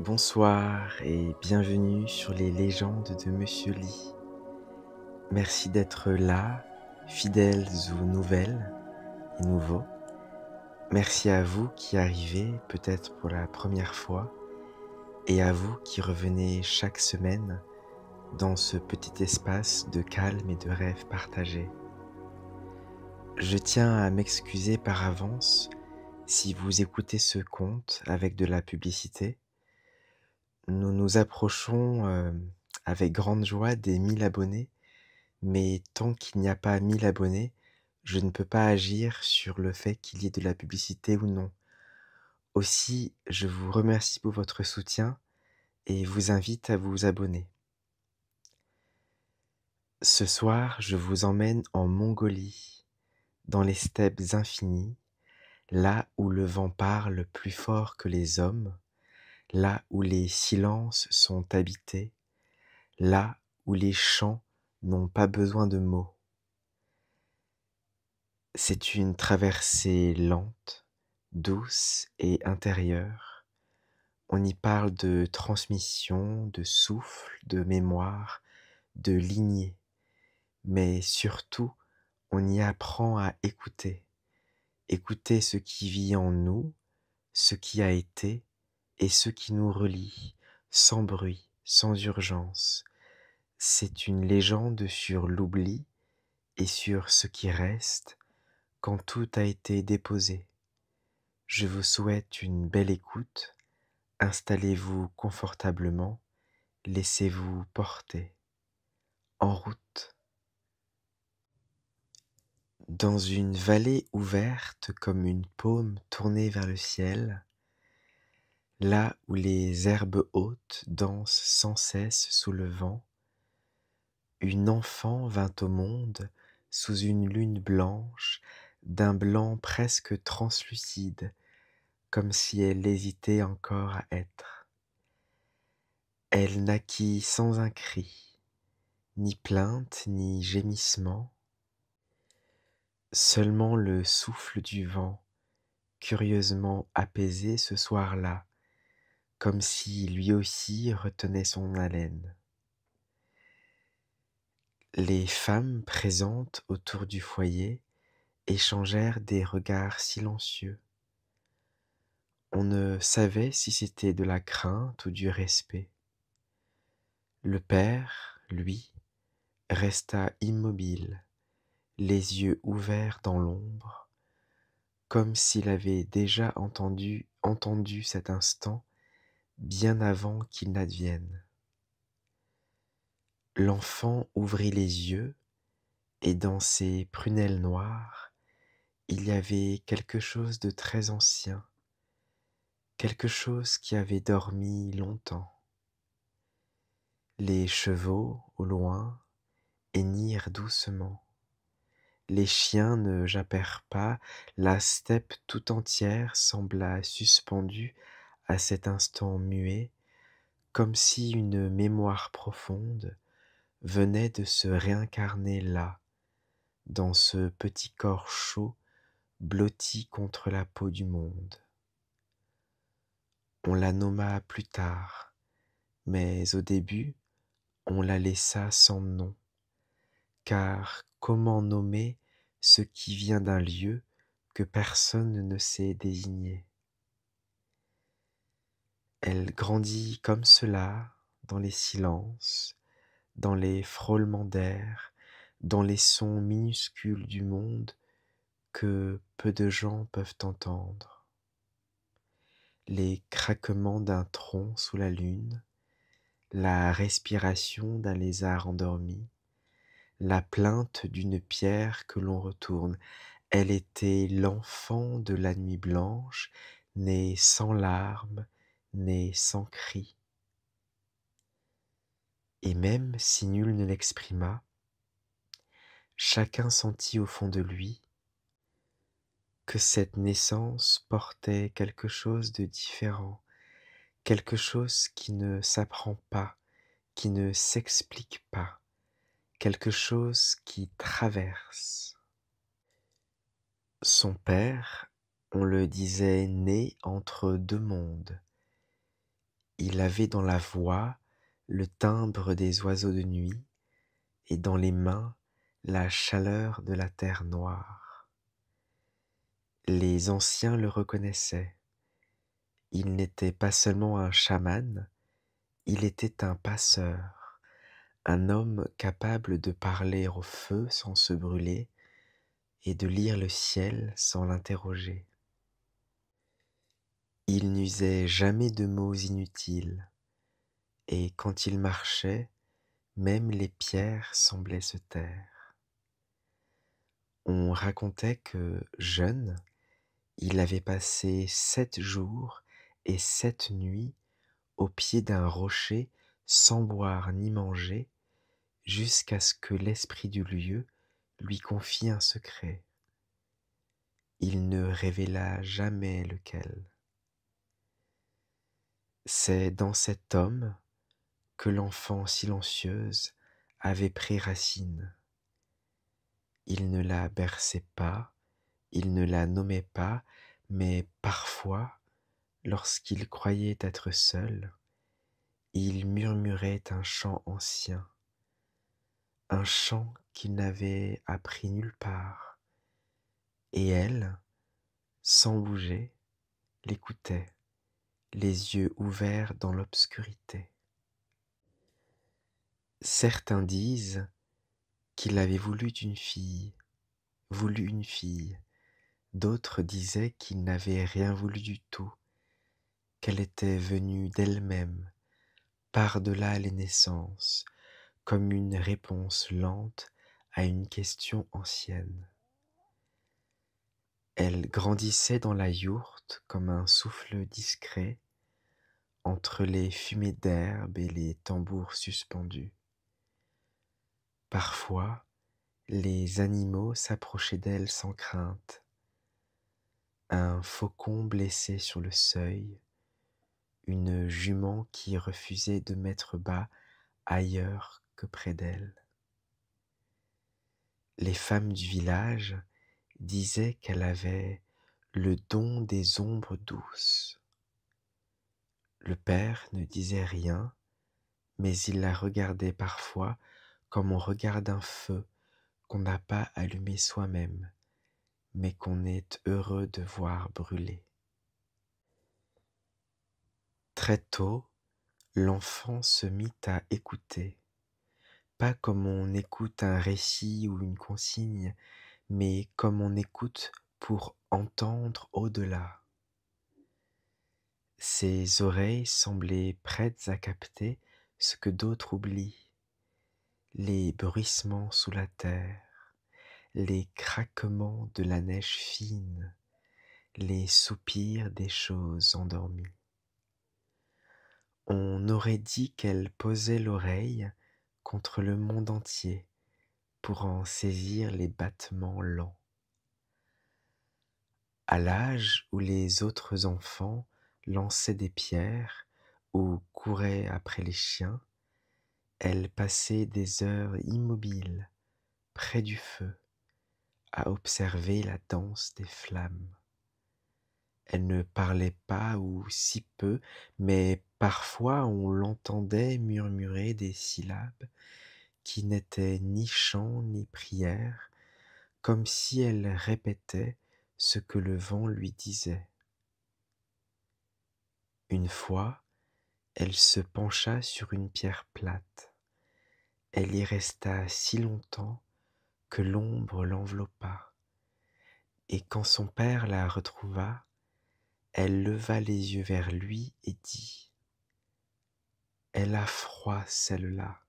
Bonsoir et bienvenue sur les légendes de Monsieur Lee. Merci d'être là, fidèles ou nouvelles et nouveaux. Merci à vous qui arrivez peut-être pour la première fois et à vous qui revenez chaque semaine dans ce petit espace de calme et de rêves partagés. Je tiens à m'excuser par avance si vous écoutez ce conte avec de la publicité. Nous nous approchons avec grande joie des 1000 abonnés, mais tant qu'il n'y a pas 1000 abonnés, je ne peux pas agir sur le fait qu'il y ait de la publicité ou non. Aussi, je vous remercie pour votre soutien et vous invite à vous abonner. Ce soir, je vous emmène en Mongolie, dans les steppes infinies, là où le vent parle plus fort que les hommes, là où les silences sont habités, là où les chants n'ont pas besoin de mots. C'est une traversée lente, douce et intérieure. On y parle de transmission, de souffle, de mémoire, de lignée, mais surtout, on y apprend à écouter. Écouter ce qui vit en nous, ce qui a été et ce qui nous relie, sans bruit, sans urgence. C'est une légende sur l'oubli et sur ce qui reste quand tout a été déposé. Je vous souhaite une belle écoute, installez-vous confortablement, laissez-vous porter. En route. Dans une vallée ouverte comme une paume tournée vers le ciel, là où les herbes hautes dansent sans cesse sous le vent, une enfant vint au monde sous une lune blanche, d'un blanc presque translucide, comme si elle hésitait encore à être. Elle naquit sans un cri, ni plainte ni gémissement, seulement le souffle du vent, curieusement apaisé ce soir-là, comme si lui aussi retenait son haleine. Les femmes présentes autour du foyer échangèrent des regards silencieux. On ne savait si c'était de la crainte ou du respect. Le père, lui, resta immobile, les yeux ouverts dans l'ombre, comme s'il avait déjà entendu cet instant bien avant qu'il n'advienne. L'enfant ouvrit les yeux, et dans ses prunelles noires, il y avait quelque chose de très ancien, quelque chose qui avait dormi longtemps. Les chevaux, au loin, hennirent doucement. Les chiens ne jappèrent pas, la steppe tout entière sembla suspendue à cet instant muet, comme si une mémoire profonde venait de se réincarner là, dans ce petit corps chaud blotti contre la peau du monde. On la nomma plus tard, mais au début, on la laissa sans nom, car comment nommer ce qui vient d'un lieu que personne ne sait désigner? Elle grandit comme cela, dans les silences, dans les frôlements d'air, dans les sons minuscules du monde que peu de gens peuvent entendre. Les craquements d'un tronc sous la lune, la respiration d'un lézard endormi, la plainte d'une pierre que l'on retourne. Elle était l'enfant de la nuit blanche, née sans larmes, née sans cris. Et même si nul ne l'exprima, chacun sentit au fond de lui que cette naissance portait quelque chose de différent, quelque chose qui ne s'apprend pas, qui ne s'explique pas, quelque chose qui traverse. Son père, on le disait né entre deux mondes. Il avait dans la voix le timbre des oiseaux de nuit et dans les mains la chaleur de la terre noire. Les anciens le reconnaissaient. Il n'était pas seulement un chaman, il était un passeur, un homme capable de parler au feu sans se brûler et de lire le ciel sans l'interroger. Il n'usait jamais de mots inutiles, et quand il marchait, même les pierres semblaient se taire. On racontait que, jeune, il avait passé 7 jours et 7 nuits au pied d'un rocher sans boire ni manger, jusqu'à ce que l'esprit du lieu lui confie un secret. Il ne révéla jamais lequel. C'est dans cet homme que l'enfant silencieuse avait pris racine. Il ne la berçait pas, il ne la nommait pas, mais parfois, lorsqu'il croyait être seul, il murmurait un chant ancien, un chant qu'il n'avait appris nulle part, et elle, sans bouger, l'écoutait, les yeux ouverts dans l'obscurité. Certains disent qu'il avait voulu une fille. D'autres disaient qu'il n'avait rien voulu du tout, qu'elle était venue d'elle-même, par-delà les naissances, comme une réponse lente à une question ancienne. Elle grandissait dans la yourte comme un souffle discret, entre les fumées d'herbe et les tambours suspendus. Parfois, les animaux s'approchaient d'elle sans crainte. Un faucon blessé sur le seuil, une jument qui refusait de mettre bas ailleurs que près d'elle. Les femmes du village disaient qu'elle avait le don des ombres douces. Le père ne disait rien, mais il la regardait parfois comme on regarde un feu qu'on n'a pas allumé soi-même, mais qu'on est heureux de voir brûler. Très tôt, l'enfant se mit à écouter, pas comme on écoute un récit ou une consigne, mais comme on écoute pour entendre au-delà. Ses oreilles semblaient prêtes à capter ce que d'autres oublient, les bruissements sous la terre, les craquements de la neige fine, les soupirs des choses endormies. On aurait dit qu'elle posait l'oreille contre le monde entier pour en saisir les battements lents. À l'âge où les autres enfants lançaient des pierres ou couraient après les chiens, elle passait des heures immobiles près du feu à observer la danse des flammes. Elle ne parlait pas ou si peu, mais parfois on l'entendait murmurer des syllabes qui n'étaient ni chants ni prières, comme si elle répétait ce que le vent lui disait. Une fois, elle se pencha sur une pierre plate. Elle y resta si longtemps que l'ombre l'enveloppa, et quand son père la retrouva, elle leva les yeux vers lui et dit : « Elle a froid, celle-là,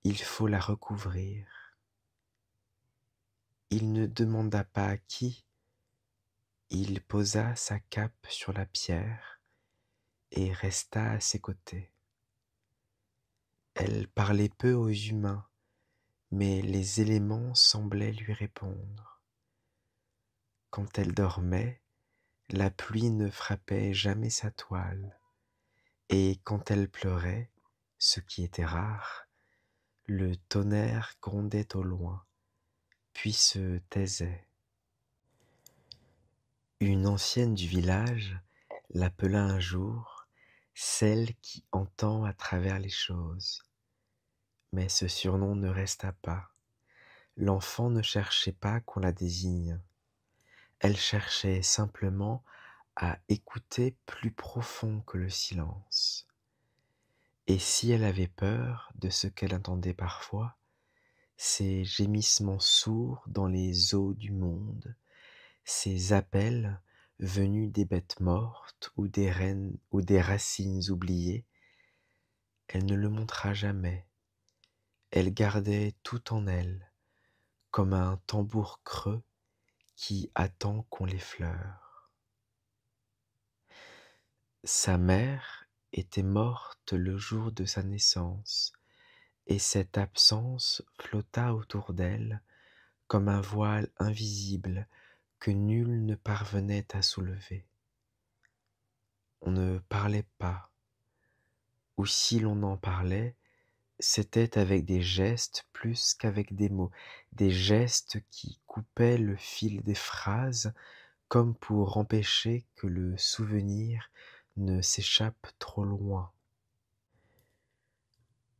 il faut la recouvrir. » Il ne demanda pas à qui, il posa sa cape sur la pierre et resta à ses côtés. Elle parlait peu aux humains, mais les éléments semblaient lui répondre. Quand elle dormait, la pluie ne frappait jamais sa toile, et quand elle pleurait, ce qui était rare, le tonnerre grondait au loin, puis se taisait. Une ancienne du village l'appela un jour celle qui entend à travers les choses. Mais ce surnom ne resta pas. L'enfant ne cherchait pas qu'on la désigne. Elle cherchait simplement à écouter plus profond que le silence. Et si elle avait peur de ce qu'elle entendait parfois, ces gémissements sourds dans les eaux du monde, ces appels venus des bêtes mortes ou des reines ou des racines oubliées, elle ne le montra jamais. Elle gardait tout en elle, comme un tambour creux qui attend qu'on l'effleure. Sa mère était morte le jour de sa naissance, et cette absence flotta autour d'elle comme un voile invisible que nul ne parvenait à soulever. On ne parlait pas, ou si l'on en parlait, c'était avec des gestes plus qu'avec des mots, des gestes qui coupaient le fil des phrases comme pour empêcher que le souvenir ne s'échappe trop loin.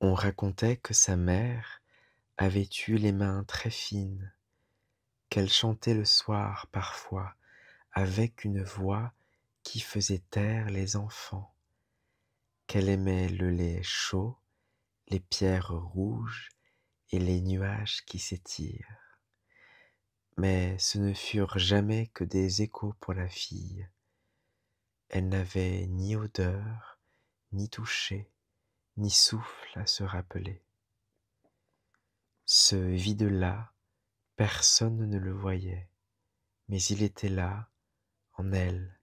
On racontait que sa mère avait eu les mains très fines, qu'elle chantait le soir parfois avec une voix qui faisait taire les enfants, qu'elle aimait le lait chaud, les pierres rouges et les nuages qui s'étirent. Mais ce ne furent jamais que des échos pour la fille. Elle n'avait ni odeur, ni toucher, ni souffle à se rappeler. Ce vide-là, personne ne le voyait, mais il était là, en elle,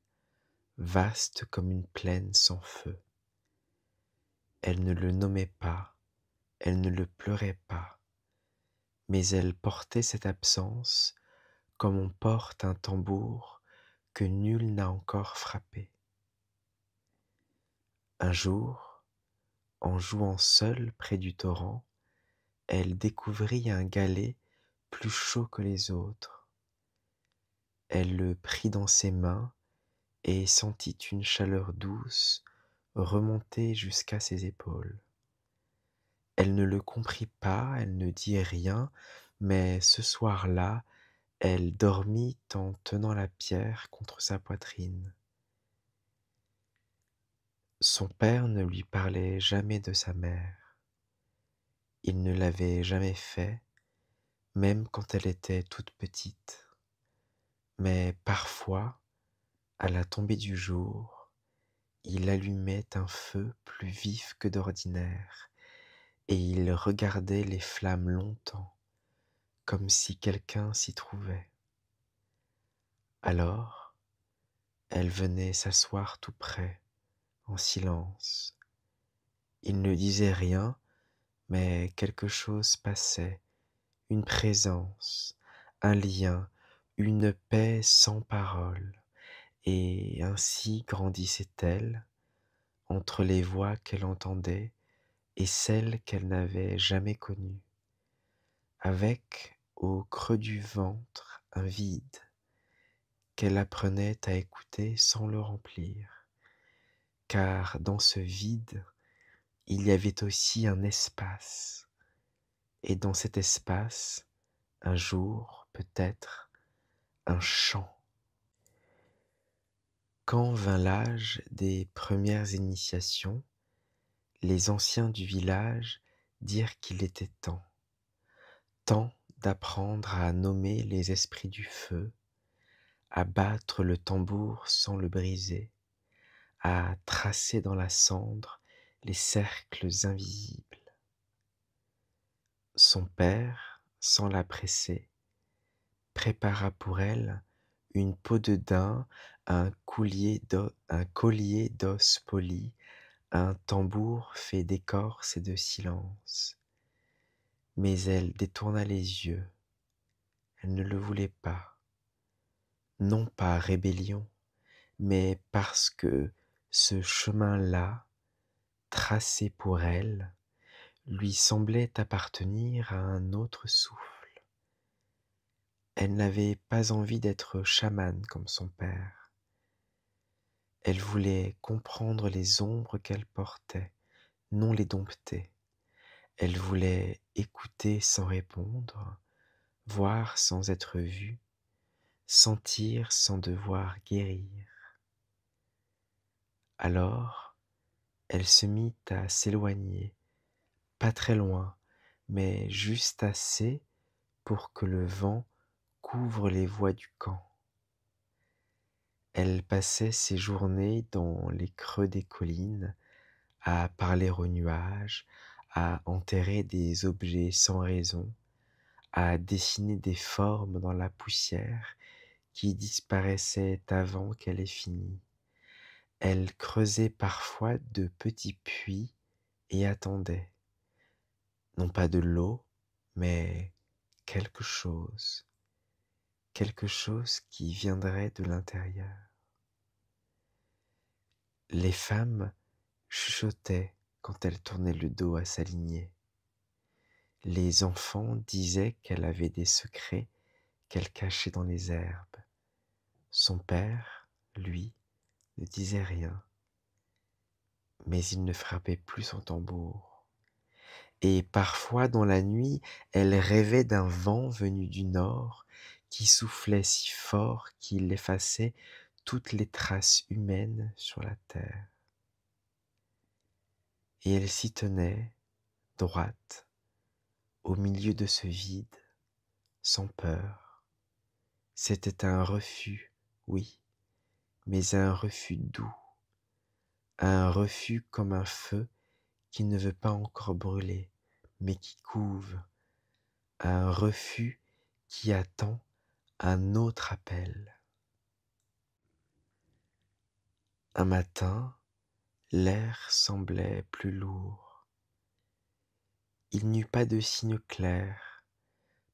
vaste comme une plaine sans feu. Elle ne le nommait pas, elle ne le pleurait pas, mais elle portait cette absence comme on porte un tambour que nul n'a encore frappé. Un jour, en jouant seule près du torrent, elle découvrit un galet plus chaud que les autres. Elle le prit dans ses mains et sentit une chaleur douce remonter jusqu'à ses épaules. Elle ne le comprit pas, elle ne dit rien, mais ce soir-là, elle dormit en tenant la pierre contre sa poitrine. Son père ne lui parlait jamais de sa mère. Il ne l'avait jamais fait, même quand elle était toute petite. Mais parfois, à la tombée du jour, il allumait un feu plus vif que d'ordinaire, et il regardait les flammes longtemps, comme si quelqu'un s'y trouvait. Alors, elle venait s'asseoir tout près, en silence. Il ne disait rien, mais quelque chose passait, une présence, un lien, une paix sans parole, et ainsi grandissait-elle, entre les voix qu'elle entendait et celles qu'elle n'avait jamais connues, avec, au creux du ventre, un vide qu'elle apprenait à écouter sans le remplir, car dans ce vide, il y avait aussi un espace, et dans cet espace, un jour, peut-être, un chant. Quand vint l'âge des premières initiations, les anciens du village dirent qu'il était temps d'apprendre à nommer les esprits du feu, à battre le tambour sans le briser, à tracer dans la cendre les cercles invisibles. Son père, sans la presser, prépara pour elle une peau de daim, un collier d'os polis, un tambour fait d'écorce et de silence. Mais elle détourna les yeux, elle ne le voulait pas, non par rébellion, mais parce que ce chemin-là, tracé pour elle, lui semblait appartenir à un autre souffle. Elle n'avait pas envie d'être chamane comme son père. Elle voulait comprendre les ombres qu'elle portait, non les dompter. Elle voulait écouter sans répondre, voir sans être vue, sentir sans devoir guérir. Alors, elle se mit à s'éloigner, pas très loin, mais juste assez pour que le vent couvre les voies du camp. Elle passait ses journées dans les creux des collines, à parler aux nuages, à enterrer des objets sans raison, à dessiner des formes dans la poussière qui disparaissaient avant qu'elle ait fini. Elle creusait parfois de petits puits et attendait, non pas de l'eau, mais quelque chose qui viendrait de l'intérieur. Les femmes chuchotaient quand elle tournait le dos à sa lignée. Les enfants disaient qu'elle avait des secrets qu'elle cachait dans les herbes. Son père, lui, ne disait rien, mais il ne frappait plus son tambour. Et parfois, dans la nuit, elle rêvait d'un vent venu du nord qui soufflait si fort qu'il effaçait toutes les traces humaines sur la terre. Et elle s'y tenait, droite, au milieu de ce vide, sans peur. C'était un refus, oui, mais un refus doux, un refus comme un feu qui ne veut pas encore brûler, mais qui couve, un refus qui attend un autre appel. Un matin, l'air semblait plus lourd. Il n'y eut pas de signe clair,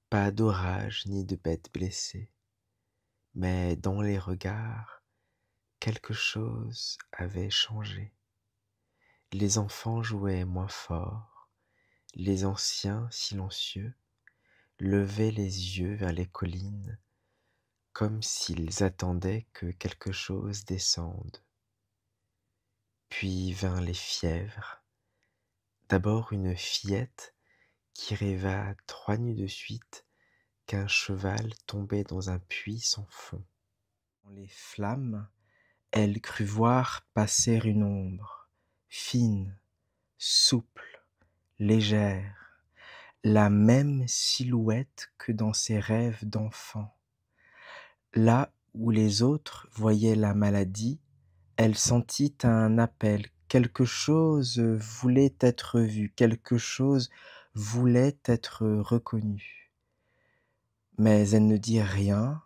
pas d'orage ni de bête blessée, mais dans les regards, quelque chose avait changé. Les enfants jouaient moins fort, les anciens, silencieux, levaient les yeux vers les collines, comme s'ils attendaient que quelque chose descende. Puis vinrent les fièvres, d'abord une fillette qui rêva 3 nuits de suite qu'un cheval tombait dans un puits sans fond. Dans les flammes, elle crut voir passer une ombre, fine, souple, légère, la même silhouette que dans ses rêves d'enfant. Là où les autres voyaient la maladie, elle sentit un appel. Quelque chose voulait être vu, quelque chose voulait être reconnu. Mais elle ne dit rien,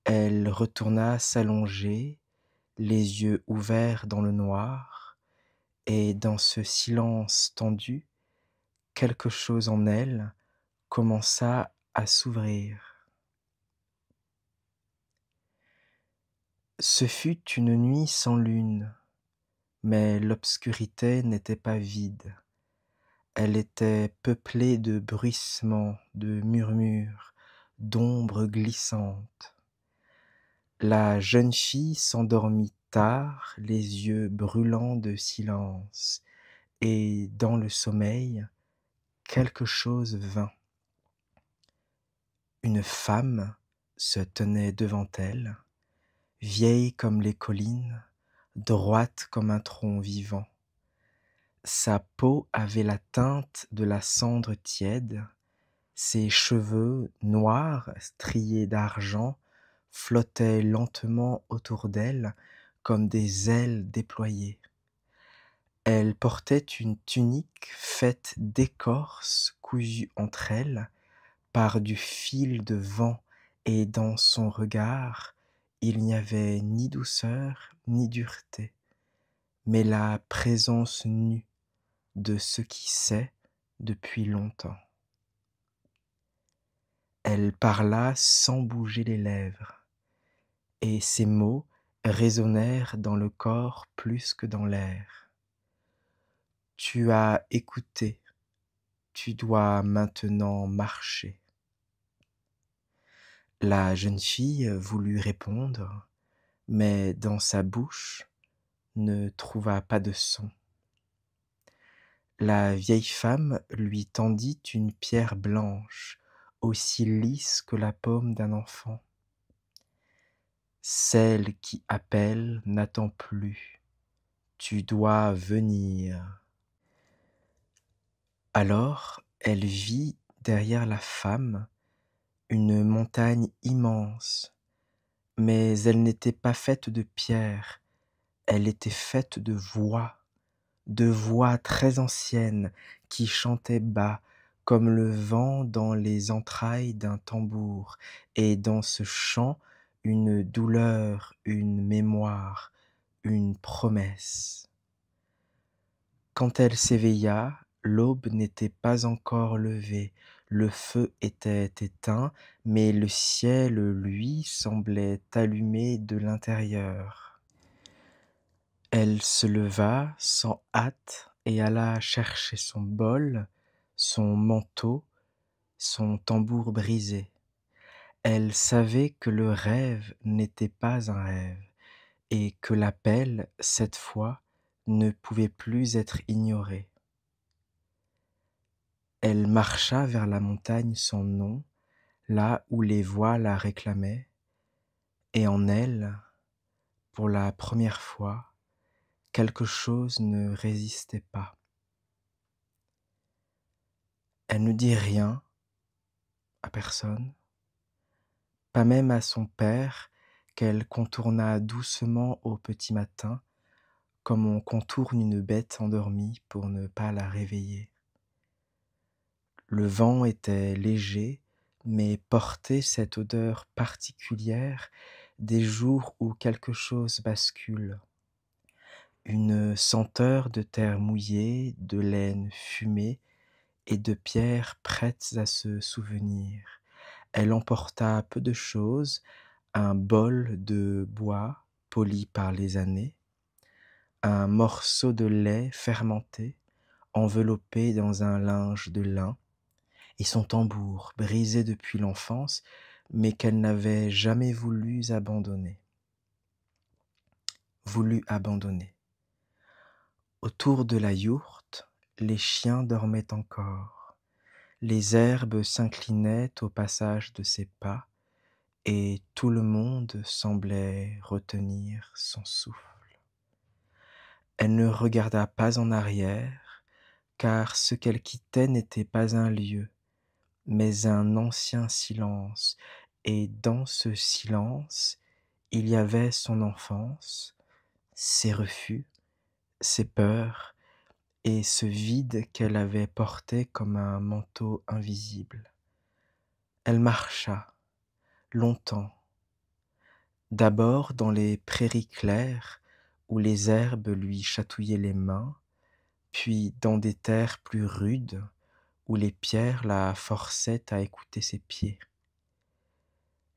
elle retourna s'allonger, les yeux ouverts dans le noir, et dans ce silence tendu, quelque chose en elle commença à s'ouvrir. Ce fut une nuit sans lune, mais l'obscurité n'était pas vide. Elle était peuplée de bruissements, de murmures, d'ombres glissantes. La jeune fille s'endormit tard, les yeux brûlants de silence, et dans le sommeil, quelque chose vint. Une femme se tenait devant elle, vieille comme les collines, droite comme un tronc vivant. Sa peau avait la teinte de la cendre tiède, ses cheveux noirs striés d'argent flottaient lentement autour d'elle comme des ailes déployées. Elle portait une tunique faite d'écorce cousue entre elles par du fil de vent, et dans son regard, il n'y avait ni douceur ni dureté, mais la présence nue de ce qui sait depuis longtemps. Elle parla sans bouger les lèvres, et ses mots résonnèrent dans le corps plus que dans l'air. Tu as écouté, tu dois maintenant marcher. La jeune fille voulut répondre, mais dans sa bouche, ne trouva pas de son. La vieille femme lui tendit une pierre blanche, aussi lisse que la paume d'un enfant. Celle qui appelle n'attend plus, tu dois venir. Alors elle vit derrière la femme une montagne immense, mais elle n'était pas faite de pierre, elle était faite de voix très anciennes qui chantaient bas comme le vent dans les entrailles d'un tambour, et dans ce chant une douleur, une mémoire, une promesse. Quand elle s'éveilla, l'aube n'était pas encore levée, le feu était éteint, mais le ciel, lui, semblait allumé de l'intérieur. Elle se leva sans hâte et alla chercher son bol, son manteau, son tambour brisé. Elle savait que le rêve n'était pas un rêve et que l'appel, cette fois, ne pouvait plus être ignoré. Elle marcha vers la montagne sans nom, là où les voix la réclamaient, et en elle, pour la première fois, quelque chose ne résistait pas. Elle ne dit rien à personne, pas même à son père, qu'elle contourna doucement au petit matin, comme on contourne une bête endormie pour ne pas la réveiller. Le vent était léger, mais portait cette odeur particulière des jours où quelque chose bascule. Une senteur de terre mouillée, de laine fumée et de pierres prêtes à se souvenir. Elle emporta peu de choses, un bol de bois poli par les années, un morceau de lait fermenté, enveloppé dans un linge de lin, et son tambour, brisé depuis l'enfance, mais qu'elle n'avait jamais voulu abandonner. Autour de la yourte, les chiens dormaient encore. Les herbes s'inclinaient au passage de ses pas, et tout le monde semblait retenir son souffle. Elle ne regarda pas en arrière, car ce qu'elle quittait n'était pas un lieu, mais un ancien silence, et dans ce silence, il y avait son enfance, ses refus, ses peurs, et ce vide qu'elle avait porté comme un manteau invisible. Elle marcha, longtemps, d'abord dans les prairies claires, où les herbes lui chatouillaient les mains, puis dans des terres plus rudes, où les pierres la forçaient à écouter ses pieds.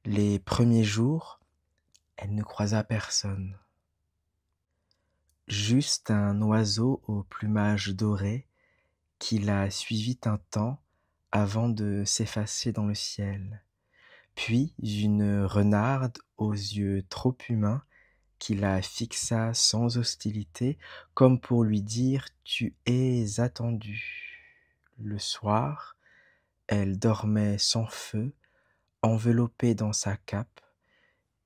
Les premiers jours, elle ne croisa personne. Juste un oiseau au plumage doré qui la suivit un temps avant de s'effacer dans le ciel. Puis une renarde aux yeux trop humains qui la fixa sans hostilité, comme pour lui dire: «Tu es attendu». Le soir, elle dormait sans feu, enveloppée dans sa cape,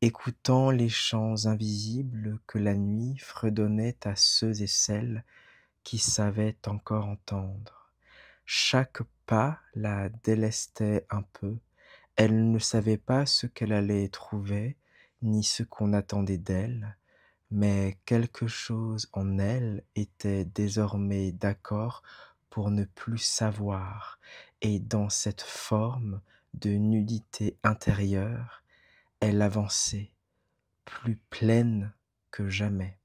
écoutant les chants invisibles que la nuit fredonnait à ceux et celles qui savaient encore entendre. Chaque pas la délestait un peu, elle ne savait pas ce qu'elle allait trouver, ni ce qu'on attendait d'elle, mais quelque chose en elle était désormais d'accord pour ne plus savoir, et dans cette forme de nudité intérieure, elle avançait, plus pleine que jamais.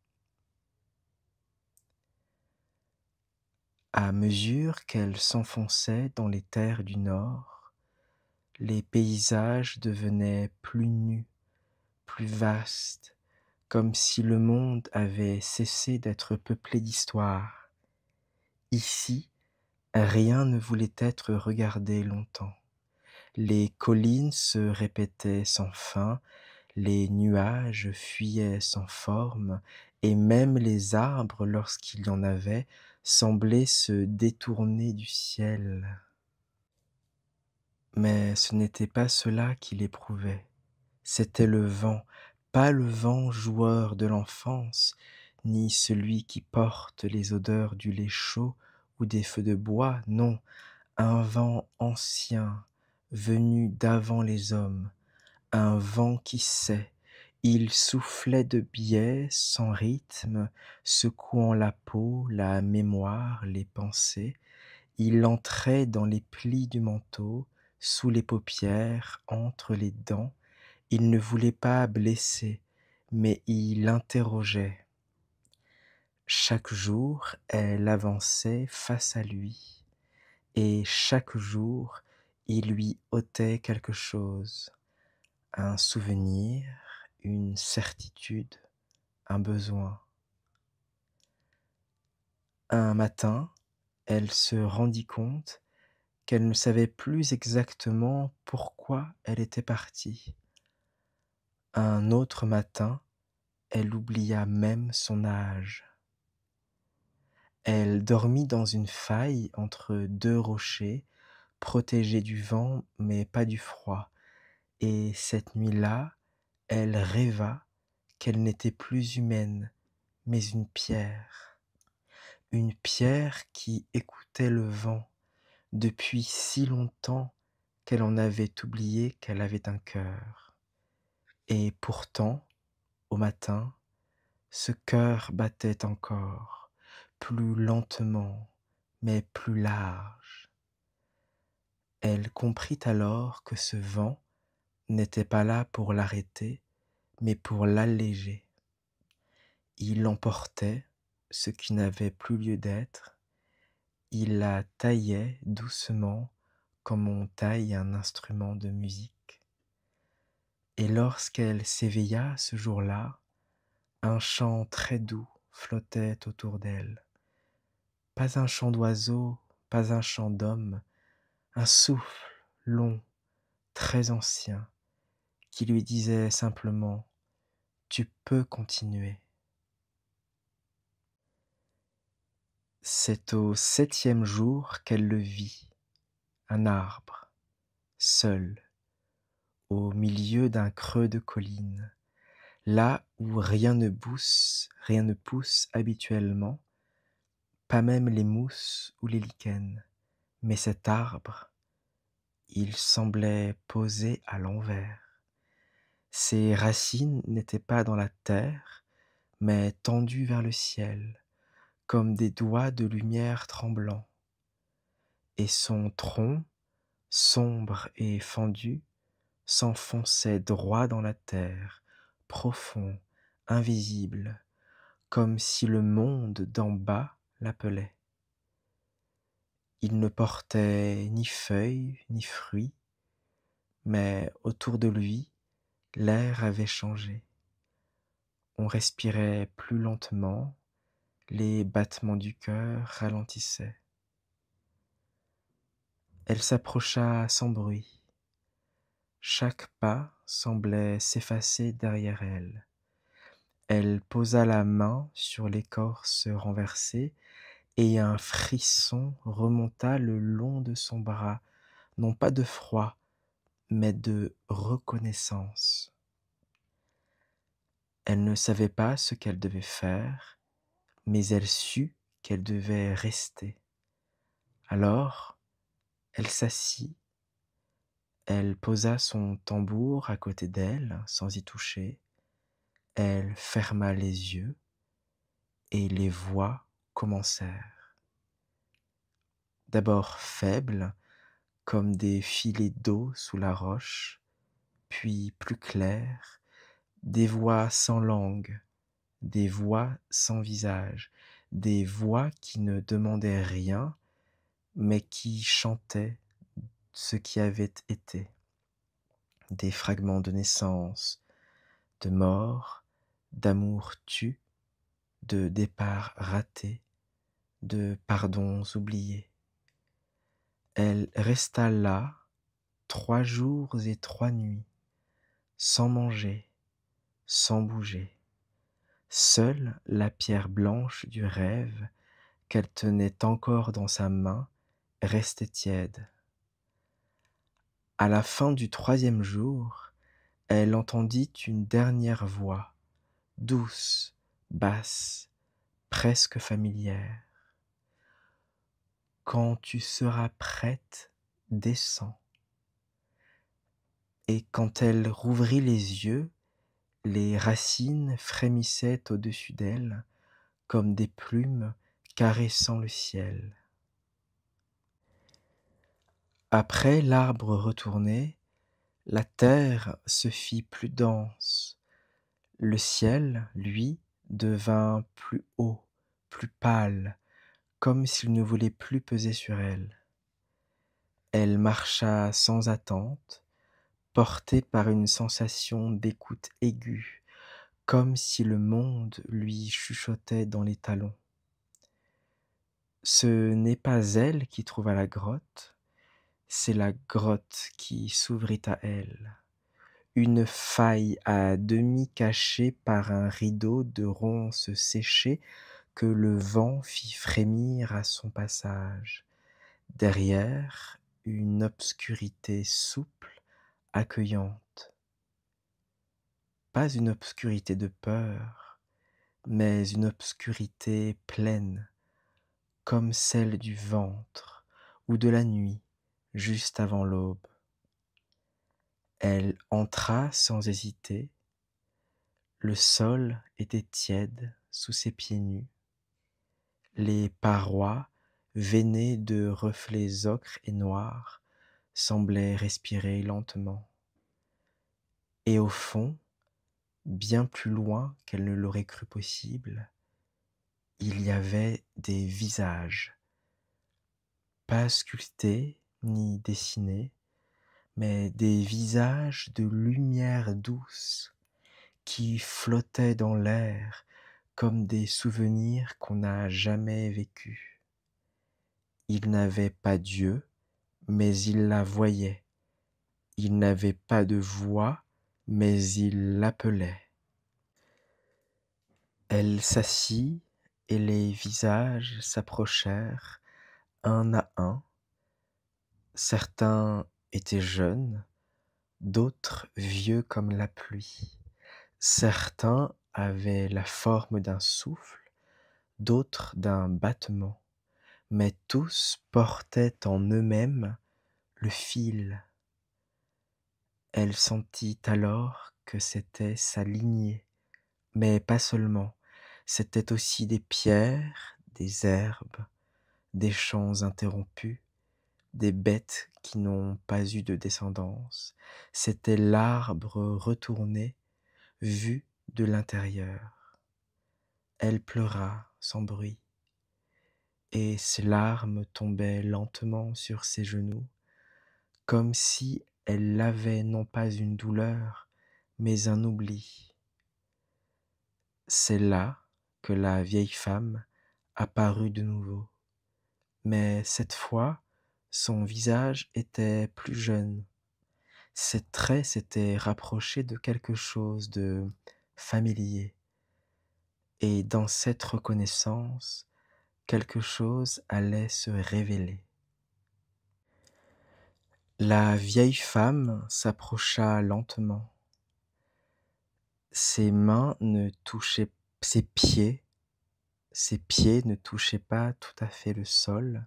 À mesure qu'elle s'enfonçait dans les terres du Nord, les paysages devenaient plus nus, plus vastes, comme si le monde avait cessé d'être peuplé d'histoire. Ici, rien ne voulait être regardé longtemps. Les collines se répétaient sans fin, les nuages fuyaient sans forme, et même les arbres, lorsqu'il y en avait, semblaient se détourner du ciel. Mais ce n'était pas cela qu'il éprouvait, c'était le vent, pas le vent joueur de l'enfance, ni celui qui porte les odeurs du lait chaud ou des feux de bois, non, un vent ancien, venu d'avant les hommes, un vent qui sait. Il soufflait de biais, sans rythme, secouant la peau, la mémoire, les pensées. Il entrait dans les plis du manteau, sous les paupières, entre les dents. Il ne voulait pas blesser, mais il interrogeait. Chaque jour, elle avançait face à lui, et chaque jour, il lui ôtait quelque chose, un souvenir, une certitude, un besoin. Un matin, elle se rendit compte qu'elle ne savait plus exactement pourquoi elle était partie. Un autre matin, elle oublia même son âge. Elle dormit dans une faille entre deux rochers, protégée du vent mais pas du froid, et cette nuit-là, elle rêva qu'elle n'était plus humaine, mais une pierre qui écoutait le vent depuis si longtemps qu'elle en avait oublié qu'elle avait un cœur. Et pourtant, au matin, ce cœur battait encore, plus lentement, mais plus large. Elle comprit alors que ce vent n'était pas là pour l'arrêter, mais pour l'alléger. Il emportait ce qui n'avait plus lieu d'être, il la taillait doucement comme on taille un instrument de musique. Et lorsqu'elle s'éveilla ce jour-là, un chant très doux flottait autour d'elle. Pas un chant d'oiseau, pas un chant d'homme, un souffle long, très ancien, qui lui disait simplement: Tu peux continuer. C'est au 7e jour qu'elle le vit, un arbre, seul, au milieu d'un creux de colline, là où rien ne pousse habituellement, pas même les mousses ou les lichens, mais cet arbre, il semblait posé à l'envers. Ses racines n'étaient pas dans la terre, mais tendues vers le ciel, comme des doigts de lumière tremblants. Et son tronc, sombre et fendu, s'enfonçait droit dans la terre, profond, invisible, comme si le monde d'en bas l'appelait. Il ne portait ni feuilles ni fruits, mais autour de lui, l'air avait changé. On respirait plus lentement, les battements du cœur ralentissaient. Elle s'approcha sans bruit. Chaque pas semblait s'effacer derrière elle. Elle posa la main sur l'écorce renversée et un frisson remonta le long de son bras, non pas de froid, mais de reconnaissance. Elle ne savait pas ce qu'elle devait faire, mais elle sut qu'elle devait rester. Alors, elle s'assit, elle posa son tambour à côté d'elle, sans y toucher, elle ferma les yeux, et les voix commencèrent. D'abord faibles, comme des filets d'eau sous la roche, puis plus claires, des voix sans langue, des voix sans visage, des voix qui ne demandaient rien, mais qui chantaient ce qui avait été. Des fragments de naissance, de mort, d'amour tu, de départs ratés, de pardons oubliés. Elle resta là 3 jours et 3 nuits, sans manger, sans bouger, Seule la pierre blanche du rêve qu'elle tenait encore dans sa main restait tiède. À la fin du troisième jour, elle entendit une dernière voix, douce, basse, presque familière. Quand tu seras prête, descends. Et quand elle rouvrit les yeux, les racines frémissaient au-dessus d'elle comme des plumes caressant le ciel. Après l'arbre retourné, la terre se fit plus dense. Le ciel, lui, devint plus haut, plus pâle, comme s'il ne voulait plus peser sur elle. Elle marcha sans attente, portée par une sensation d'écoute aiguë, comme si le monde lui chuchotait dans les talons. Ce n'est pas elle qui trouva la grotte, c'est la grotte qui s'ouvrit à elle. Une faille à demi cachée par un rideau de ronces séchées que le vent fit frémir à son passage. Derrière, une obscurité souple, accueillante. Pas une obscurité de peur, mais une obscurité pleine, comme celle du ventre ou de la nuit, juste avant l'aube. Elle entra sans hésiter. Le sol était tiède sous ses pieds nus. Les parois, veinées de reflets ocre et noirs, semblaient respirer lentement. Et au fond, bien plus loin qu'elle ne l'aurait cru possible, il y avait des visages, pas sculptés ni dessinés, mais des visages de lumière douce qui flottaient dans l'air comme des souvenirs qu'on n'a jamais vécus. Il n'avait pas d'yeux, mais il la voyait. Il n'avait pas de voix, mais il l'appelait. Elle s'assit et les visages s'approchèrent un à un. Certains étaient jeunes, d'autres vieux comme la pluie. Certains avaient la forme d'un souffle, d'autres d'un battement, mais tous portaient en eux-mêmes le fil. Elle sentit alors que c'était sa lignée, mais pas seulement, c'était aussi des pierres, des herbes, des champs interrompus, des bêtes qui n'ont pas eu de descendance. C'était l'arbre retourné, vu de l'intérieur. Elle pleura sans bruit, et ses larmes tombaient lentement sur ses genoux, comme si elle lavait non pas une douleur, mais un oubli. C'est là que la vieille femme apparut de nouveau, mais cette fois, son visage était plus jeune. Ses traits s'étaient rapprochés de quelque chose de familier, et dans cette reconnaissance, quelque chose allait se révéler. La vieille femme s'approcha lentement. Ses mains ne touchaient ses pieds ne touchaient pas tout à fait le sol,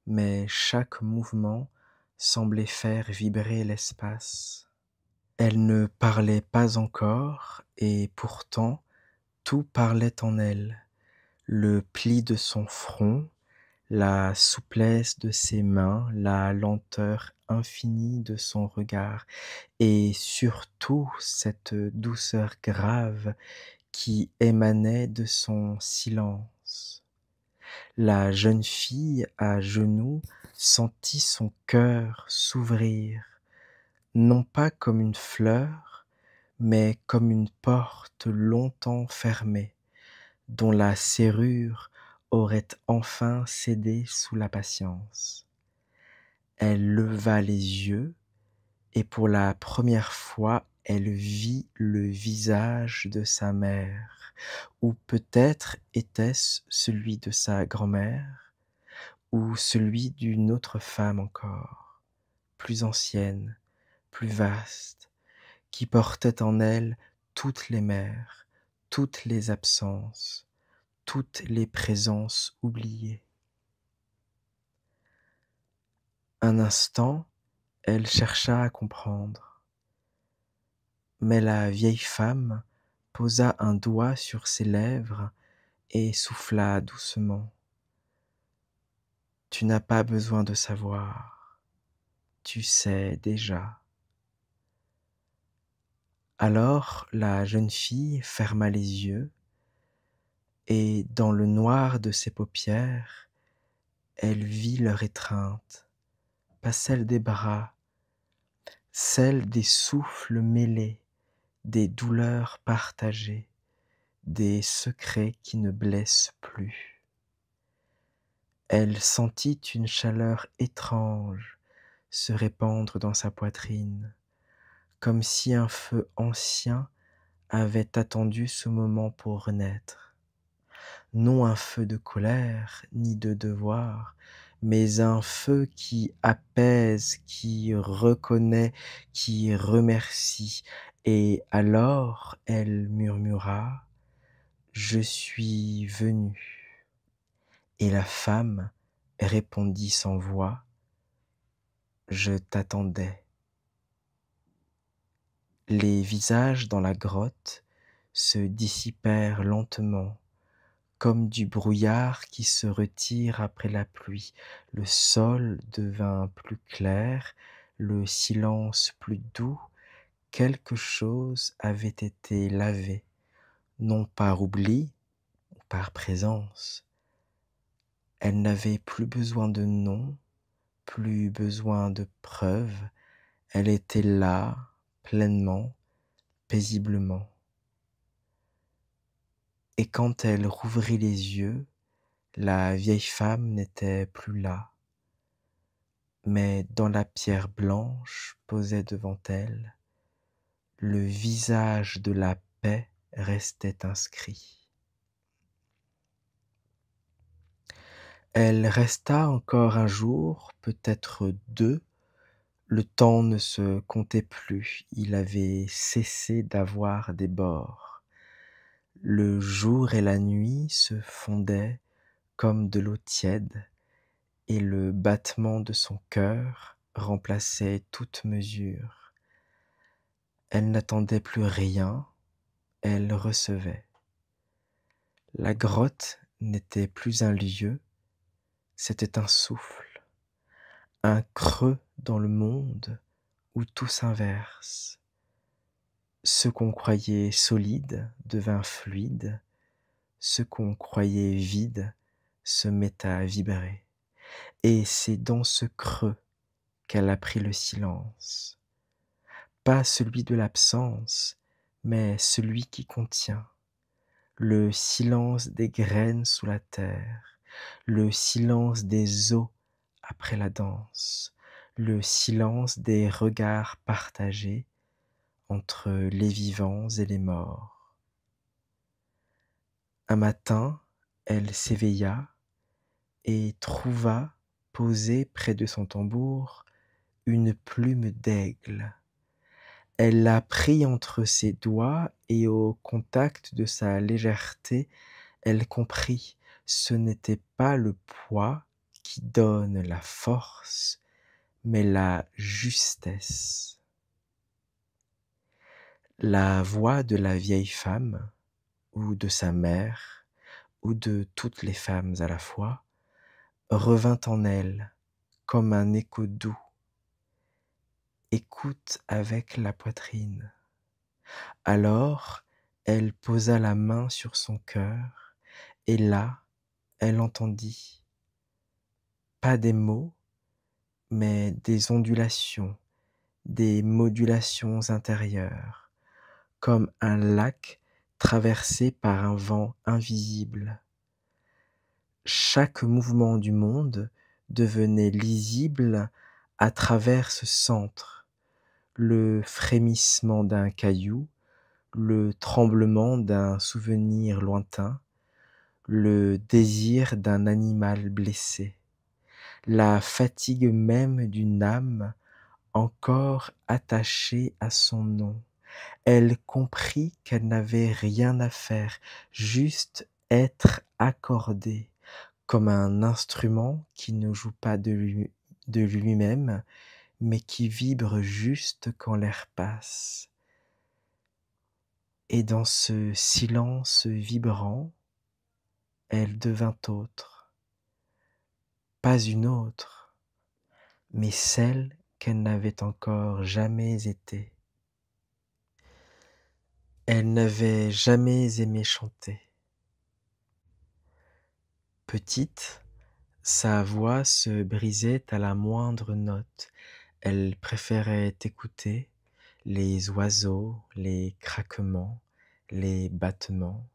mais chaque mouvement semblait faire vibrer l'espace. Elle ne parlait pas encore, et pourtant tout parlait en elle. Le pli de son front, la souplesse de ses mains, la lenteur infinie de son regard, et surtout cette douceur grave qui émanait de son silence. La jeune fille à genoux sentit son cœur s'ouvrir, non pas comme une fleur, mais comme une porte longtemps fermée, dont la serrure aurait enfin cédé sous la patience. Elle leva les yeux, et pour la première fois elle vit le visage de sa mère, ou peut-être était-ce celui de sa grand-mère, ou celui d'une autre femme encore, plus ancienne, plus vaste, qui portait en elle toutes les mères, toutes les absences, toutes les présences oubliées. Un instant, elle chercha à comprendre, mais la vieille femme posa un doigt sur ses lèvres et souffla doucement. Tu n'as pas besoin de savoir, tu sais déjà. Alors la jeune fille ferma les yeux et dans le noir de ses paupières, elle vit leur étreinte, pas celle des bras, celle des souffles mêlés, des douleurs partagées, des secrets qui ne blessent plus. Elle sentit une chaleur étrange se répandre dans sa poitrine, comme si un feu ancien avait attendu ce moment pour renaître. Non un feu de colère ni de devoir, mais un feu qui apaise, qui reconnaît, qui remercie. Et alors elle murmura: Je suis venue. Et la femme répondit sans voix: Je t'attendais. Les visages dans la grotte se dissipèrent lentement, comme du brouillard qui se retire après la pluie. Le sol devint plus clair, le silence plus doux. Quelque chose avait été lavé, non par oubli, par présence. Elle n'avait plus besoin de nom, plus besoin de preuves. Elle était là, pleinement, paisiblement. Et quand elle rouvrit les yeux, la vieille femme n'était plus là, mais dans la pierre blanche posée devant elle, le visage de la paix restait inscrit. Elle resta encore un jour, peut-être deux. Le temps ne se comptait plus, il avait cessé d'avoir des bords. Le jour et la nuit se fondaient comme de l'eau tiède, et le battement de son cœur remplaçait toute mesure. Elle n'attendait plus rien, elle recevait. La grotte n'était plus un lieu, c'était un souffle, un creux dans le monde où tout s'inverse. Ce qu'on croyait solide devint fluide, ce qu'on croyait vide se met à vibrer. Et c'est dans ce creux qu'elle a pris le silence. Pas celui de l'absence, mais celui qui contient. Le silence des graines sous la terre, le silence des eaux après la danse, le silence des regards partagés entre les vivants et les morts. Un matin, elle s'éveilla et trouva posée près de son tambour une plume d'aigle. Elle la prit entre ses doigts et au contact de sa légèreté, elle comprit, ce n'était pas le poids qui donne la force, mais la justesse. La voix de la vieille femme, ou de sa mère, ou de toutes les femmes à la fois, revint en elle comme un écho doux. Écoute avec la poitrine. Alors, elle posa la main sur son cœur, et là, elle entendit, pas des mots, mais des ondulations, des modulations intérieures, comme un lac traversé par un vent invisible. Chaque mouvement du monde devenait lisible à travers ce centre, le frémissement d'un caillou, le tremblement d'un souvenir lointain, le désir d'un animal blessé, la fatigue même d'une âme encore attachée à son nom. Elle comprit qu'elle n'avait rien à faire, juste être accordée, comme un instrument qui ne joue pas de lui-même, mais qui vibre juste quand l'air passe. Et dans ce silence vibrant, elle devint autre, pas une autre, mais celle qu'elle n'avait encore jamais été. Elle n'avait jamais aimé chanter. Petite, sa voix se brisait à la moindre note. Elle préférait écouter les oiseaux, les craquements, les battements.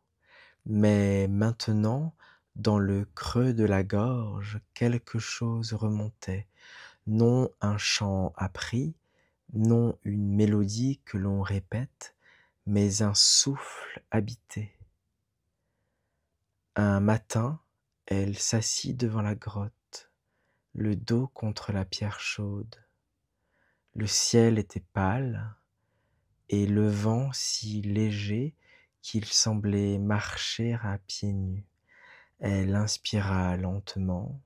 Mais maintenant, dans le creux de la gorge, quelque chose remontait. Non un chant appris, non une mélodie que l'on répète, mais un souffle habité. Un matin, elle s'assit devant la grotte, le dos contre la pierre chaude. Le ciel était pâle, et le vent si léger qu'il semblait marcher à pieds nus. Elle inspira lentement,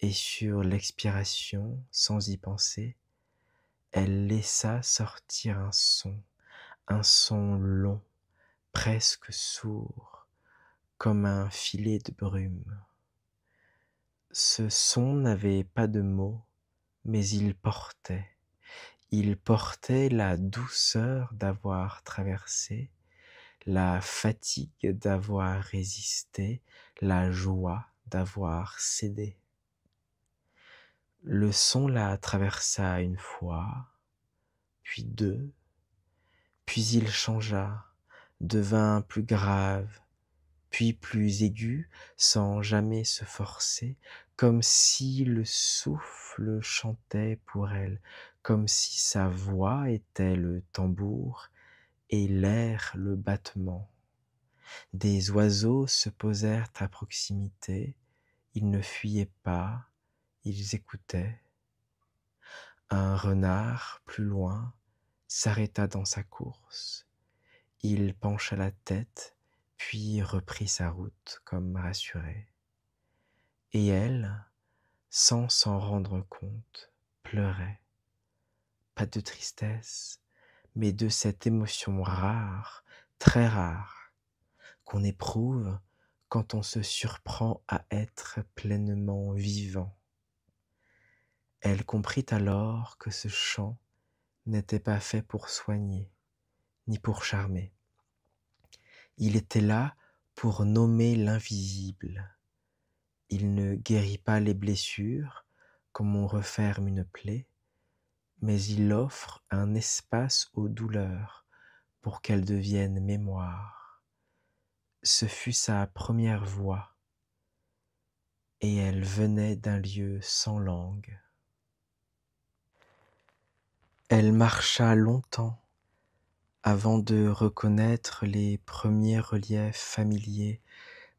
et sur l'expiration, sans y penser, elle laissa sortir un son long, presque sourd, comme un filet de brume. Ce son n'avait pas de mots, mais il portait la douceur d'avoir traversé, la fatigue d'avoir résisté, la joie d'avoir cédé. Le son la traversa une fois, puis deux, puis il changea, devint plus grave, puis plus aigu, sans jamais se forcer, comme si le souffle chantait pour elle, comme si sa voix était le tambour et l'air le battement. Des oiseaux se posèrent à proximité, ils ne fuyaient pas, ils écoutaient. Un renard, plus loin, s'arrêta dans sa course. Il pencha la tête, puis reprit sa route comme rassuré. Et elle, sans s'en rendre compte, pleurait. Pas de tristesse, mais de cette émotion rare, très rare, qu'on éprouve quand on se surprend à être pleinement vivant. Elle comprit alors que ce chant n'était pas fait pour soigner, ni pour charmer. Il était là pour nommer l'invisible. Il ne guérit pas les blessures comme on referme une plaie, mais il offre un espace aux douleurs pour qu'elles deviennent mémoire. Ce fut sa première voix, et elle venait d'un lieu sans langue. Elle marcha longtemps avant de reconnaître les premiers reliefs familiers,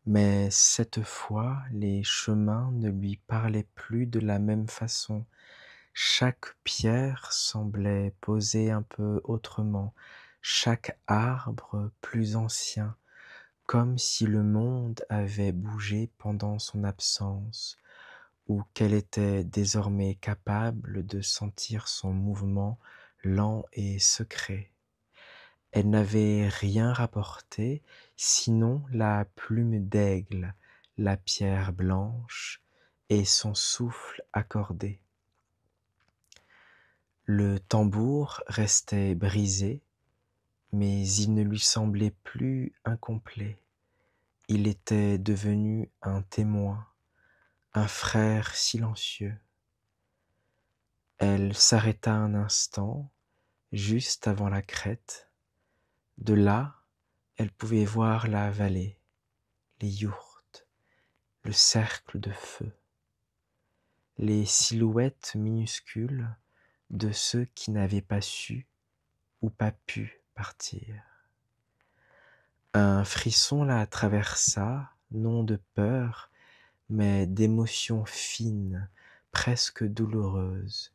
mais cette fois les chemins ne lui parlaient plus de la même façon. Chaque pierre semblait posée un peu autrement, chaque arbre plus ancien, comme si le monde avait bougé pendant son absence, ou qu'elle était désormais capable de sentir son mouvement lent et secret. Elle n'avait rien rapporté, sinon la plume d'aigle, la pierre blanche et son souffle accordé. Le tambour restait brisé, mais il ne lui semblait plus incomplet. Il était devenu un témoin, un frère silencieux. Elle s'arrêta un instant, juste avant la crête. De là, elle pouvait voir la vallée, les yourtes, le cercle de feu, les silhouettes minuscules de ceux qui n'avaient pas su ou pas pu partir. Un frisson la traversa, non de peur, mais d'émotion fine, presque douloureuse.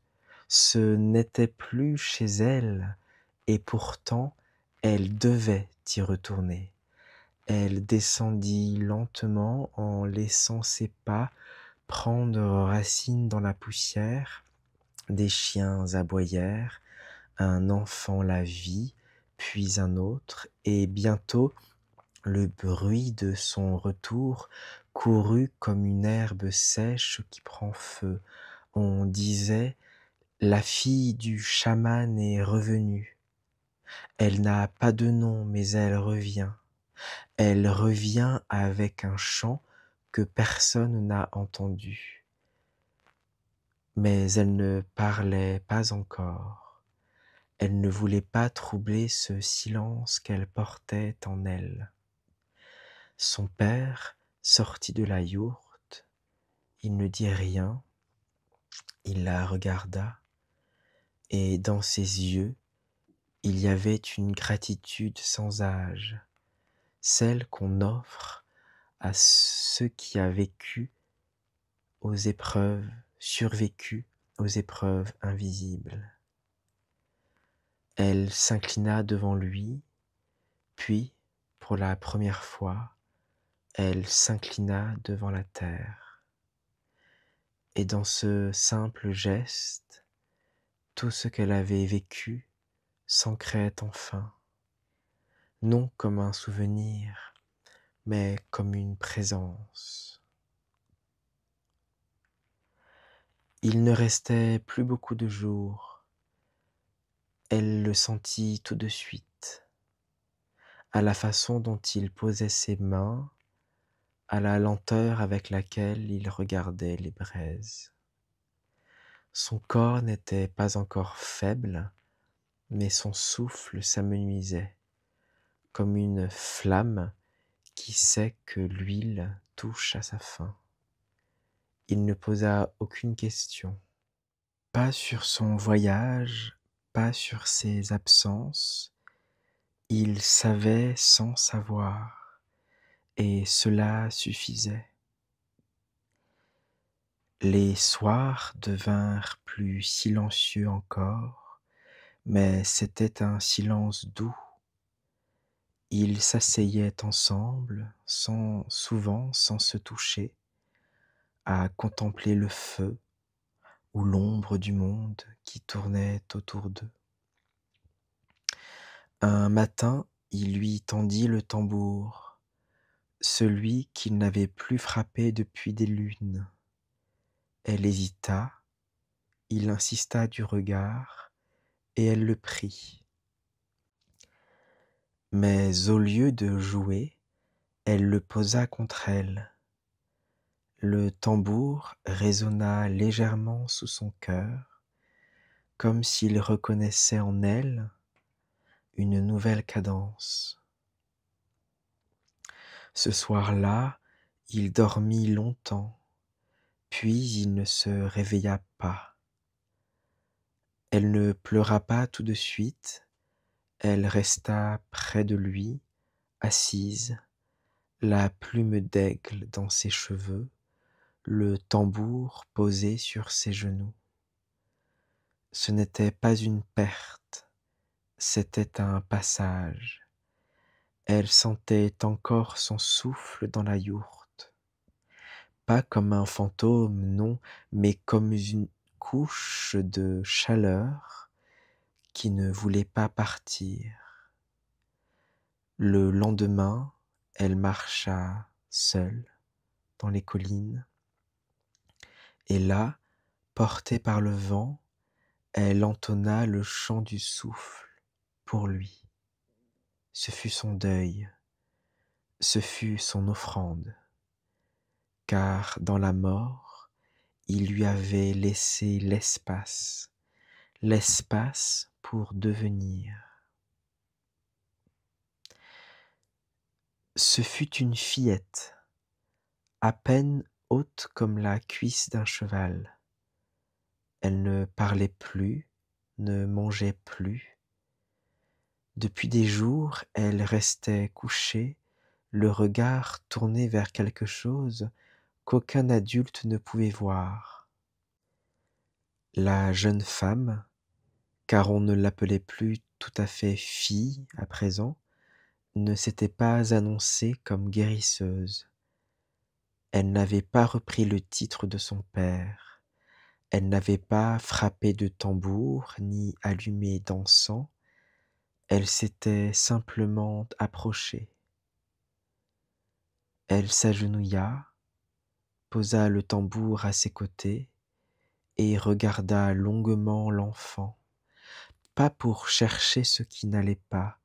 Ce n'était plus chez elle, et pourtant elle devait y retourner. Elle descendit lentement en laissant ses pas prendre racine dans la poussière. Des chiens aboyèrent, un enfant la vit, puis un autre, et bientôt le bruit de son retour courut comme une herbe sèche qui prend feu. On disait: «La fille du chaman est revenue. Elle n'a pas de nom, mais elle revient. Elle revient avec un chant que personne n'a entendu.» Mais elle ne parlait pas encore. Elle ne voulait pas troubler ce silence qu'elle portait en elle. Son père sortit de la yourte, il ne dit rien, il la regarda, et dans ses yeux, il y avait une gratitude sans âge, celle qu'on offre à ceux qui a vécu aux épreuves, survécu aux épreuves invisibles. Elle s'inclina devant lui, puis, pour la première fois, elle s'inclina devant la terre. Et dans ce simple geste, tout ce qu'elle avait vécu s'ancrait enfin, non comme un souvenir, mais comme une présence. Il ne restait plus beaucoup de jours. Elle le sentit tout de suite, à la façon dont il posait ses mains, à la lenteur avec laquelle il regardait les braises. Son corps n'était pas encore faible, mais son souffle s'amenuisait, comme une flamme qui sait que l'huile touche à sa fin. Il ne posa aucune question, pas sur son voyage, pas sur ses absences. Il savait sans savoir, et cela suffisait. Les soirs devinrent plus silencieux encore, mais c'était un silence doux. Ils s'asseyaient ensemble, souvent sans se toucher, à contempler le feu ou l'ombre du monde qui tournait autour d'eux. Un matin, il lui tendit le tambour, celui qu'il n'avait plus frappé depuis des lunes. Elle hésita, il insista du regard, et elle le prit. Mais au lieu de jouer, elle le posa contre elle. Le tambour résonna légèrement sous son cœur, comme s'il reconnaissait en elle une nouvelle cadence. Ce soir-là, il dormit longtemps, puis il ne se réveilla pas. Elle ne pleura pas tout de suite, elle resta près de lui, assise, la plume d'aigle dans ses cheveux, le tambour posé sur ses genoux. Ce n'était pas une perte, c'était un passage. Elle sentait encore son souffle dans la yourte. Pas comme un fantôme, non, mais comme une couche de chaleur qui ne voulait pas partir. Le lendemain, elle marcha seule dans les collines, et là, portée par le vent, elle entonna le chant du souffle pour lui. Ce fut son deuil, ce fut son offrande, car dans la mort, il lui avait laissé l'espace pour devenir. Ce fut une fillette, à peine haute comme la cuisse d'un cheval. Elle ne parlait plus, ne mangeait plus, Depuis des jours, elle restait couchée, le regard tourné vers quelque chose qu'aucun adulte ne pouvait voir. La jeune femme, car on ne l'appelait plus tout à fait fille à présent, ne s'était pas annoncée comme guérisseuse. Elle n'avait pas repris le titre de son père. Elle n'avait pas frappé de tambour ni allumé d'encens. Elle s'était simplement approchée. Elle s'agenouilla, posa le tambour à ses côtés et regarda longuement l'enfant, pas pour chercher ce qui n'allait pas,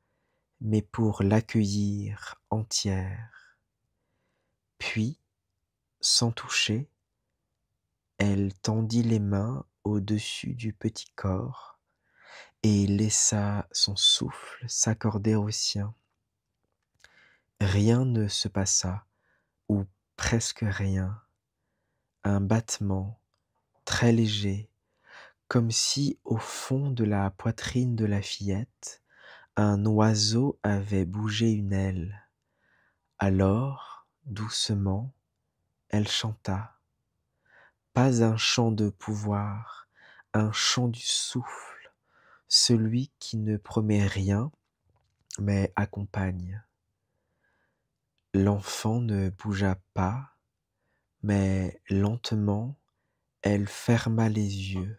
mais pour l'accueillir entière. Puis, sans toucher, elle tendit les mains au-dessus du petit corps et laissa son souffle s'accorder au sien. Rien ne se passa, ou presque rien. Un battement, très léger, comme si au fond de la poitrine de la fillette, un oiseau avait bougé une aile. Alors, doucement, elle chanta. Pas un chant de pouvoir, un chant du souffle, celui qui ne promet rien, mais accompagne. L'enfant ne bougea pas, mais lentement, elle ferma les yeux,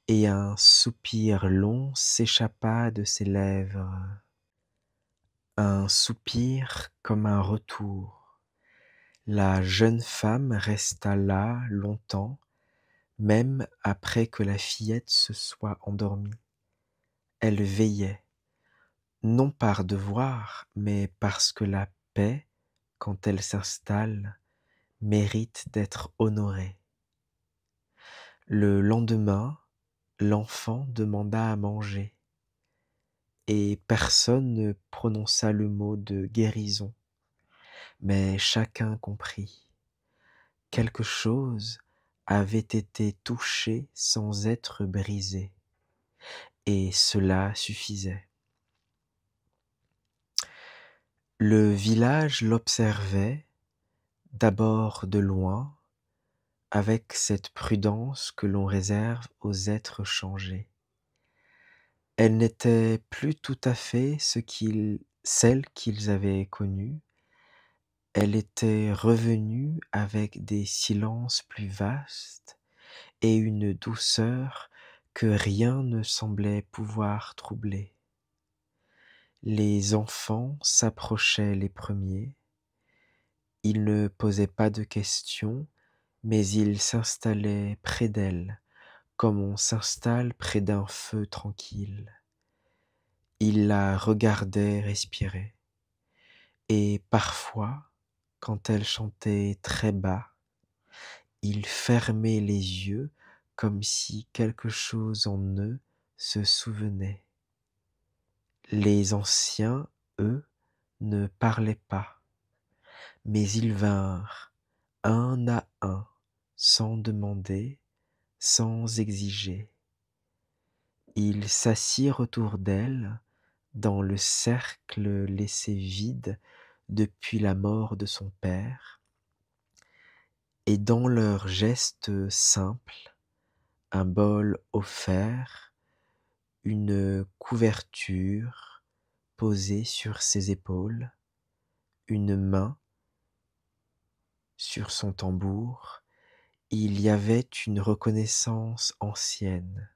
et un soupir long s'échappa de ses lèvres. Un soupir comme un retour. La jeune femme resta là longtemps, même après que la fillette se soit endormie. Elle veillait, non par devoir, mais parce que la paix, quand elle s'installe, mérite d'être honorée. Le lendemain, l'enfant demanda à manger, et personne ne prononça le mot de guérison, mais chacun comprit. Quelque chose avait été touché sans être brisé, et cela suffisait. Le village l'observait, d'abord de loin, avec cette prudence que l'on réserve aux êtres changés. Elle n'était plus tout à fait celle qu'ils avaient connue. Elle était revenue avec des silences plus vastes et une douceur que rien ne semblait pouvoir troubler. Les enfants s'approchaient les premiers. Ils ne posaient pas de questions, mais ils s'installaient près d'elle, comme on s'installe près d'un feu tranquille. Ils la regardaient respirer, et parfois, quand elle chantait très bas, ils fermaient les yeux comme si quelque chose en eux se souvenait. Les anciens, eux, ne parlaient pas, mais ils vinrent, un à un, sans demander, sans exiger. Ils s'assirent autour d'elle, dans le cercle laissé vide depuis la mort de son père, et dans leurs gestes simples, un bol offert, une couverture posée sur ses épaules, une main sur son tambour, il y avait une reconnaissance ancienne.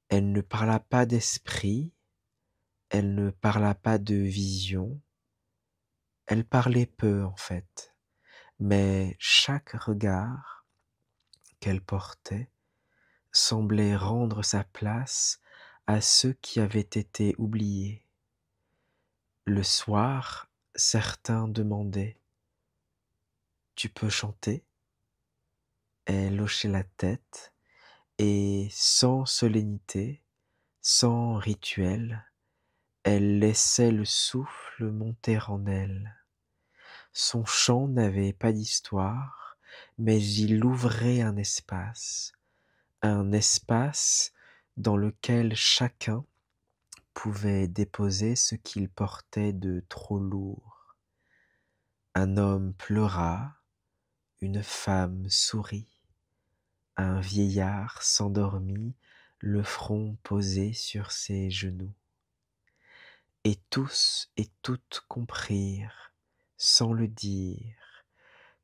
Elle ne parla pas d'esprit, elle ne parla pas de vision, elle parlait peu en fait, mais chaque regard qu'elle portait semblait rendre sa place à ceux qui avaient été oubliés. Le soir, certains demandaient: Tu peux chanter? Elle hochait la tête, et sans solennité, sans rituel, elle laissait le souffle monter en elle. Son chant n'avait pas d'histoire, mais il ouvrait un espace dans lequel chacun pouvait déposer ce qu'il portait de trop lourd. Un homme pleura, une femme sourit, un vieillard s'endormit, le front posé sur ses genoux. Et tous et toutes comprirent, sans le dire,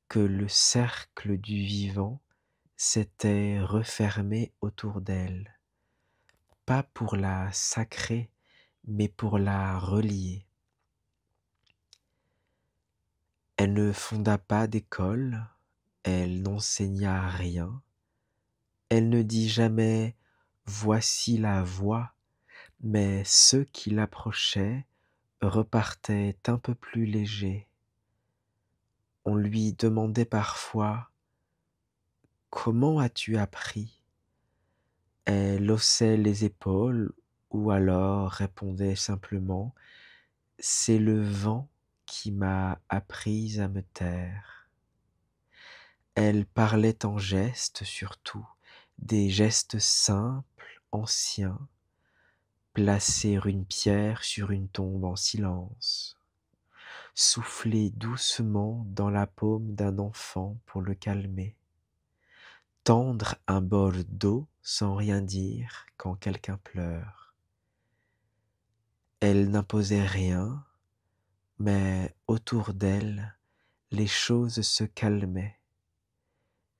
que le cercle du vivant s'était refermé autour d'elle, pas pour la sacrer, mais pour la relier. Elle ne fonda pas d'école, elle n'enseigna rien, elle ne dit jamais « voici la voie », mais ceux qui l'approchaient repartaient un peu plus légers. On lui demandait parfois « Comment as-tu appris ?» Elle haussait les épaules ou alors répondait simplement « C'est le vent qui m'a appris à me taire ». Elle parlait en gestes surtout, des gestes simples, anciens, placer une pierre sur une tombe en silence, souffler doucement dans la paume d'un enfant pour le calmer, tendre un bol d'eau sans rien dire quand quelqu'un pleure. Elle n'imposait rien, mais autour d'elle, les choses se calmaient.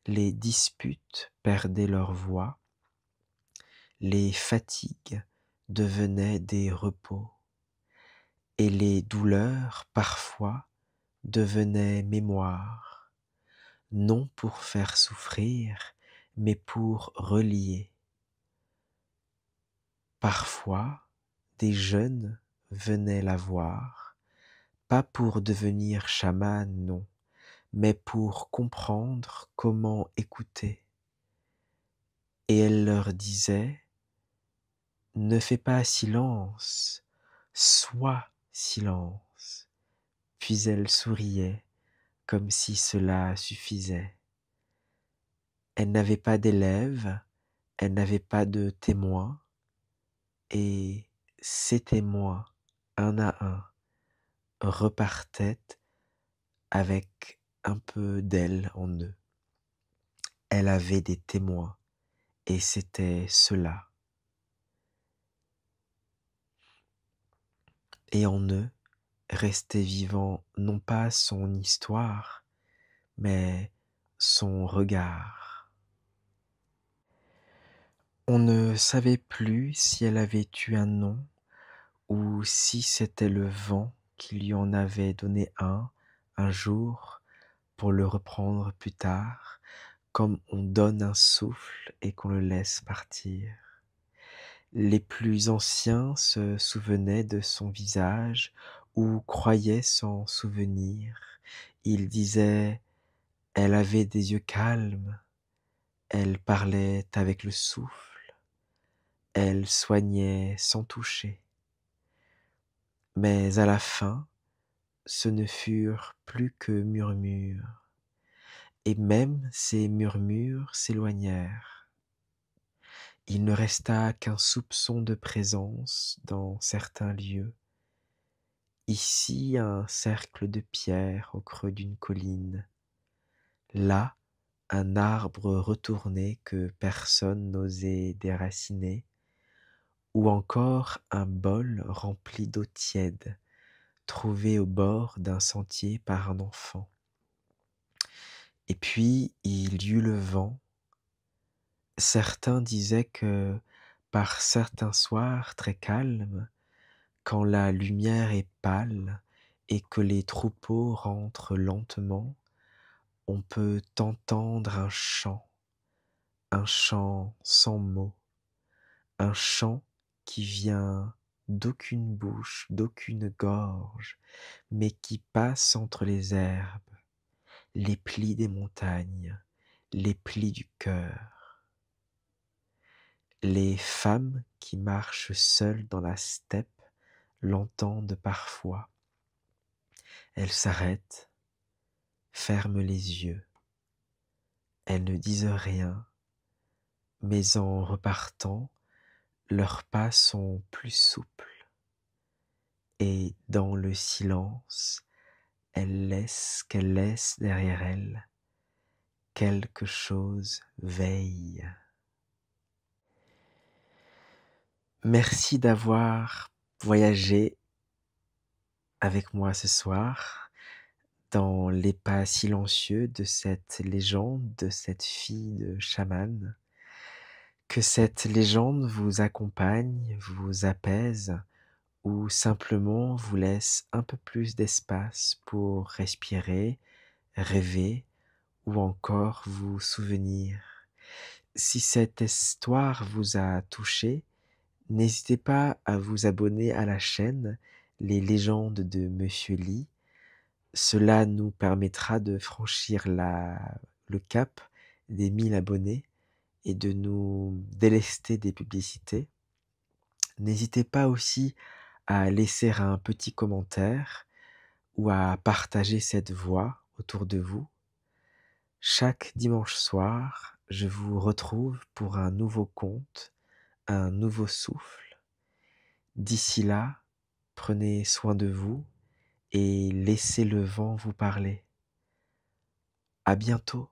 Les disputes perdaient leur voix, les fatigues devenaient des repos, et les douleurs, parfois, devenaient mémoire, non pour faire souffrir, mais pour relier. Parfois, des jeunes venaient la voir, pas pour devenir chaman, non, mais pour comprendre comment écouter. Et elle leur disait « Ne fais pas silence, sois silence ». Puis elle souriait, comme si cela suffisait. Elle n'avait pas d'élèves, elle n'avait pas de témoins, et ces témoins, un à un, repartaient avec un peu d'elle en eux. Elle avait des témoins, et c'était cela. Et en eux restait vivant non pas son histoire, mais son regard. On ne savait plus si elle avait eu un nom, ou si c'était le vent qui lui en avait donné un jour, pour le reprendre plus tard, comme on donne un souffle et qu'on le laisse partir. Les plus anciens se souvenaient de son visage ou croyaient s'en souvenir. Ils disaient « Elle avait des yeux calmes, elle parlait avec le souffle, elle soignait sans toucher. » Mais à la fin, ce ne furent plus que murmures, et même ces murmures s'éloignèrent. Il ne resta qu'un soupçon de présence dans certains lieux. Ici, un cercle de pierre au creux d'une colline. Là, un arbre retourné que personne n'osait déraciner. Ou encore un bol rempli d'eau tiède, trouvé au bord d'un sentier par un enfant. Et puis, il y eut le vent. Certains disaient que, par certains soirs très calmes, quand la lumière est pâle et que les troupeaux rentrent lentement, on peut entendre un chant sans mots, un chant qui vient d'aucune bouche, d'aucune gorge, mais qui passe entre les herbes, les plis des montagnes, les plis du cœur. Les femmes qui marchent seules dans la steppe l'entendent parfois. Elles s'arrêtent, ferment les yeux. Elles ne disent rien, mais en repartant, leurs pas sont plus souples, et dans le silence, qu'elle laisse derrière elle, quelque chose veille. Merci d'avoir voyagé avec moi ce soir dans les pas silencieux de cette légende, de cette fille de chaman. Que cette légende vous accompagne, vous apaise ou simplement vous laisse un peu plus d'espace pour respirer, rêver ou encore vous souvenir. Si cette histoire vous a touché, n'hésitez pas à vous abonner à la chaîne Les légendes de Monsieur Lee. Cela nous permettra de franchir le cap des 1000 abonnés et de nous délester des publicités. N'hésitez pas aussi à laisser un petit commentaire ou à partager cette voix autour de vous. Chaque dimanche soir, je vous retrouve pour un nouveau conte, un nouveau souffle. D'ici là, prenez soin de vous et laissez le vent vous parler. À bientôt.